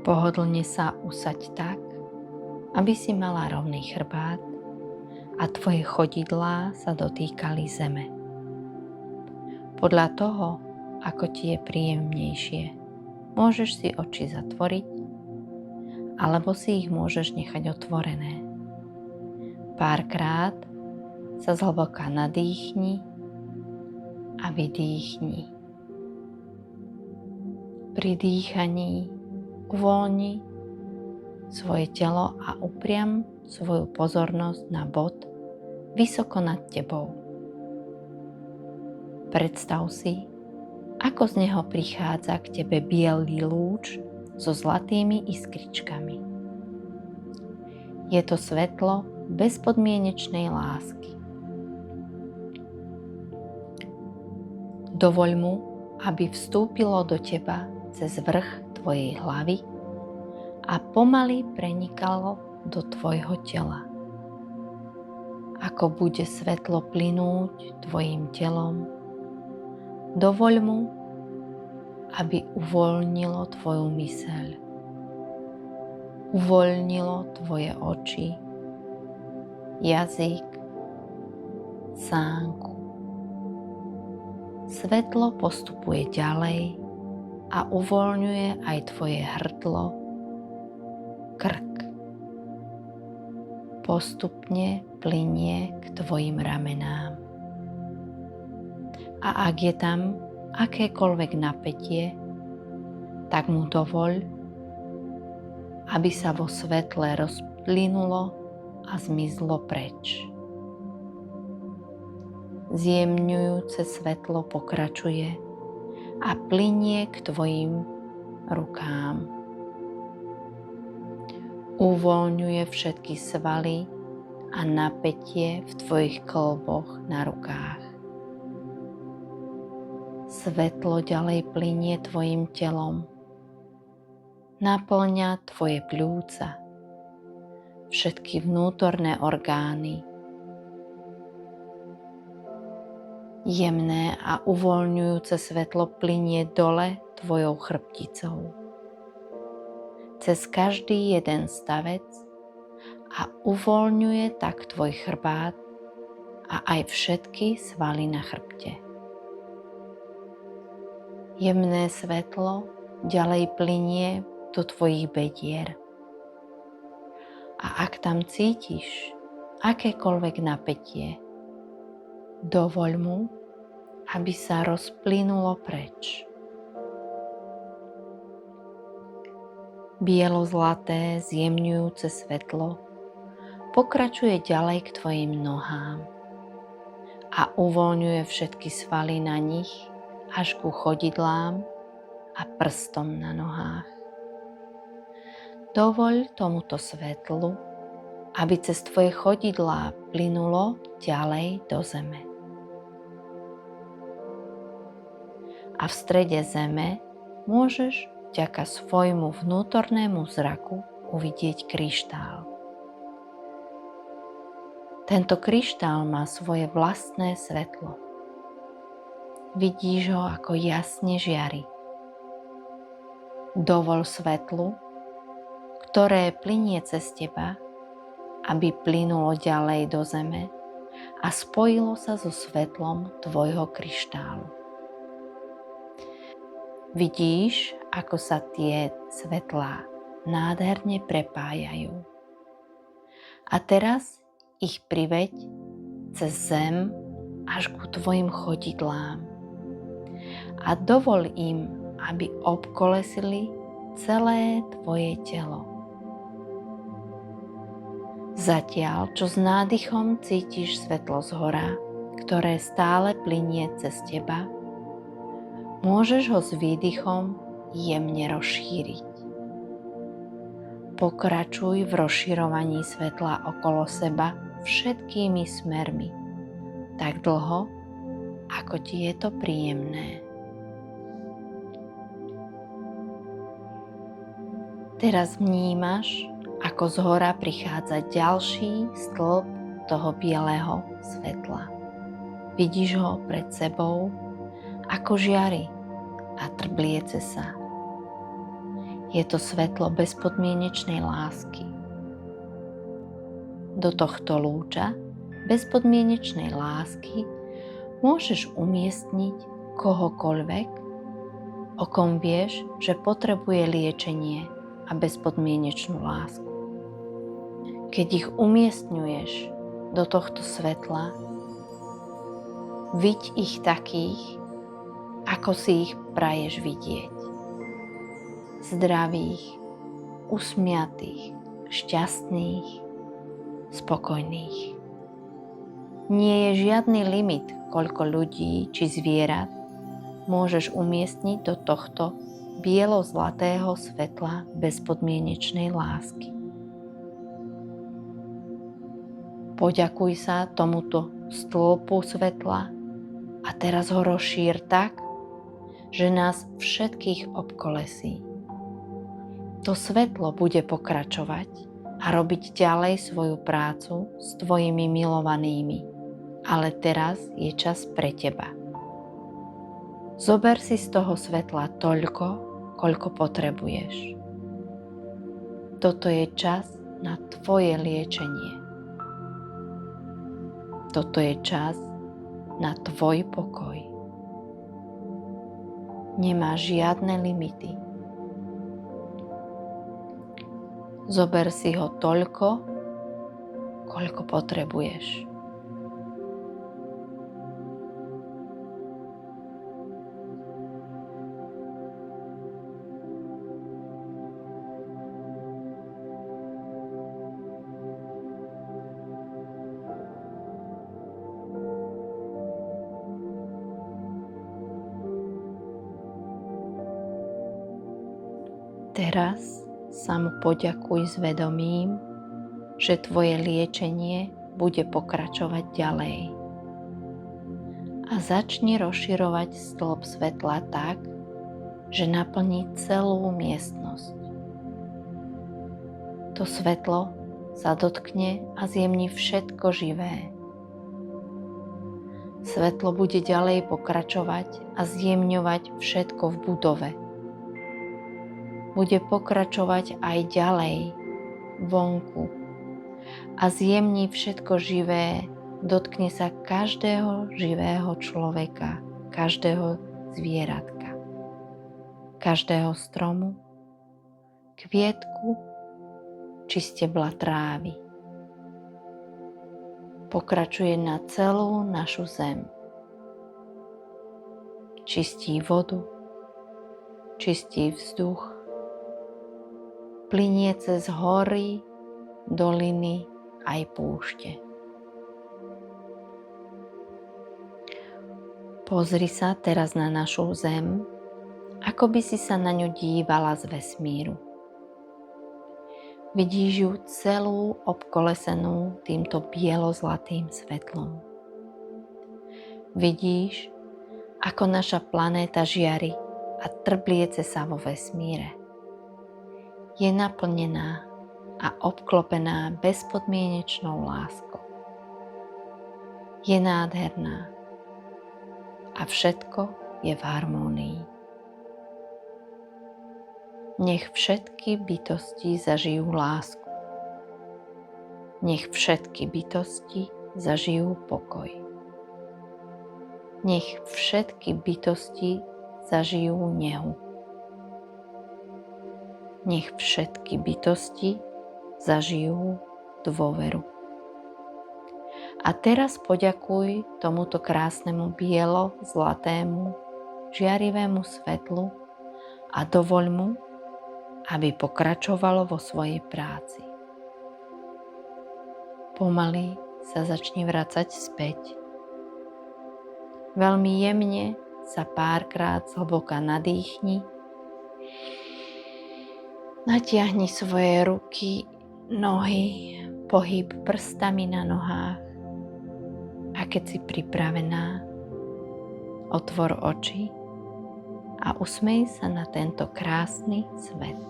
Pohodlne sa usaď tak, aby si mala rovný chrbát a tvoje chodidlá sa dotýkali zeme. Podľa toho, ako ti je príjemnejšie, môžeš si oči zatvoriť alebo si ich môžeš nechať otvorené. Párkrát sa zhlboka nadýchni a vydýchni. Pri dýchaní uvoľni svoje telo a upriam svoju pozornosť na bod vysoko nad tebou. Predstav si, ako z neho prichádza k tebe biely lúč so zlatými iskričkami. Je to svetlo bezpodmienečnej lásky. Dovoľ mu, aby vstúpilo do teba cez vrch tvojej hlavy a pomaly prenikalo do tvojho tela. Ako bude svetlo plynúť tvojim telom, dovoľ mu, aby uvoľnilo tvoju myseľ, uvoľnilo tvoje oči, jazyk, sánku. Svetlo postupuje ďalej a uvoľňuje aj tvoje hrdlo, krk. Postupne plynie k tvojim ramenám. A ak je tam akékoľvek napätie, tak mu dovoľ, aby sa vo svetle rozplynulo a zmizlo preč. Zjemňujúce svetlo pokračuje a plynie k tvojim rukám. Uvoľňuje všetky svaly a napätie v tvojich kĺboch na rukách. Svetlo ďalej plynie tvojim telom. Naplňa tvoje pľúca, všetky vnútorné orgány. Jemné a uvoľňujúce svetlo plynie dole tvojou chrbticou, cez každý jeden stavec a uvoľňuje tak tvoj chrbát a aj všetky svaly na chrbte. Jemné svetlo ďalej plynie do tvojich bedier. A ak tam cítiš akékoľvek napätie, dovoľ mu, aby sa rozplynulo preč. Bielo-zlaté zjemňujúce svetlo pokračuje ďalej k tvojim nohám a uvoľňuje všetky svaly na nich až ku chodidlám a prstom na nohách. Dovoľ tomuto svetlu, aby cez tvoje chodidlá plynulo ďalej do zeme. A v strede zeme môžeš vďaka svojmu vnútornému zraku uvidieť kryštál. Tento kryštál má svoje vlastné svetlo. Vidíš ho, ako jasne žiari. Dovol svetlu, ktoré plynie cez teba, aby plynulo ďalej do zeme a spojilo sa so svetlom tvojho kryštálu. Vidíš, ako sa tie svetlá nádherne prepájajú. A teraz ich priveď cez zem až ku tvojim chodidlám a dovol im, aby obkolesili celé tvoje telo. Zatiaľ, čo s nádychom cítiš svetlo zhora, ktoré stále plynie cez teba, môžeš ho s výdychom jemne rozšíriť. Pokračuj v rozširovaní svetla okolo seba všetkými smermi, tak dlho, ako ti je to príjemné. Teraz vnímaš, ako zhora prichádza ďalší stĺp toho bieleho svetla. Vidíš ho pred sebou, ako žiari a trbliece sa. Je to svetlo bezpodmienečnej lásky. Do tohto lúča bezpodmienečnej lásky môžeš umiestniť kohokoľvek, o kom vieš, že potrebuje liečenie a bezpodmienečnú lásku. Keď ich umiestňuješ do tohto svetla, viď ich takých, ako si ich praješ vidieť. Zdravých, usmiatých, šťastných, spokojných. Nie je žiadny limit, koľko ľudí či zvierat môžeš umiestniť do tohto bielo-zlatého svetla bezpodmienečnej lásky. Poďakuj sa tomuto stĺpu svetla a teraz ho rozšír tak, že nás všetkých obkolesí. To svetlo bude pokračovať a robiť ďalej svoju prácu s tvojimi milovanými, ale teraz je čas pre teba. Zober si z toho svetla toľko, koľko potrebuješ. Toto je čas na tvoje liečenie. Toto je čas na tvoj pokoj. Nemá žiadne limity. Zober si ho toľko, koľko potrebuješ. Teraz sa mu poďakuj s vedomím, že tvoje liečenie bude pokračovať ďalej. A začni rozširovať stĺp svetla tak, že naplní celú miestnosť. To svetlo sa dotkne a zjemní všetko živé. Svetlo bude ďalej pokračovať a zjemňovať všetko v budove. Bude pokračovať aj ďalej, vonku a zjemní všetko živé, dotkne sa každého živého človeka, každého zvieratka, každého stromu, kvietku či stebla trávy. Pokračuje na celú našu zem. Čistí vodu, čistí vzduch, plynie cez hory, doliny aj púšte. Pozri sa teraz na našu zem, ako by si sa na ňu dívala z vesmíru. Vidíš ju celú obkolesenú týmto bielo-zlatým svetlom. Vidíš, ako naša planéta žiari a trbliece sa vo vesmíre. Je naplnená a obklopená bezpodmienečnou láskou. Je nádherná a všetko je v harmónii. Nech všetky bytosti zažijú lásku. Nech všetky bytosti zažijú pokoj. Nech všetky bytosti zažijú nehu. Nech všetky bytosti zažijú dôveru. A teraz poďakuj tomuto krásnemu bielo-zlatému, žiarivému svetlu a dovoľ mu, aby pokračovalo vo svojej práci. Pomaly sa začni vracať späť. Veľmi jemne sa párkrát zhlboka nadýchni. Natiahni svoje ruky, nohy, pohyb prstami na nohách a keď si pripravená, otvor oči a usmej sa na tento krásny svet.